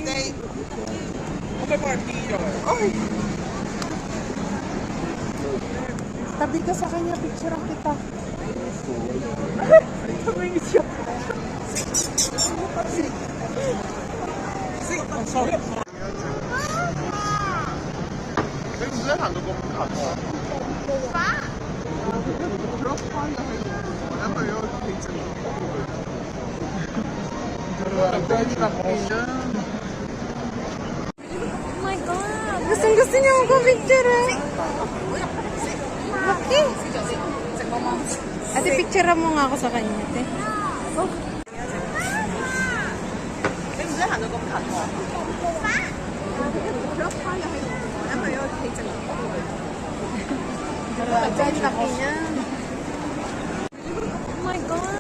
Stay. Okay, party. Ay! Tabi ka sa kanya, picture ang kita. Tumingin siya. I'm sorry. Yung sila nandun ko kung kato. Ano yun? Oh my God! Gustong-gusto niya ako picture eh. Okay. Ate, picture mo nga ako sa kanya, ate.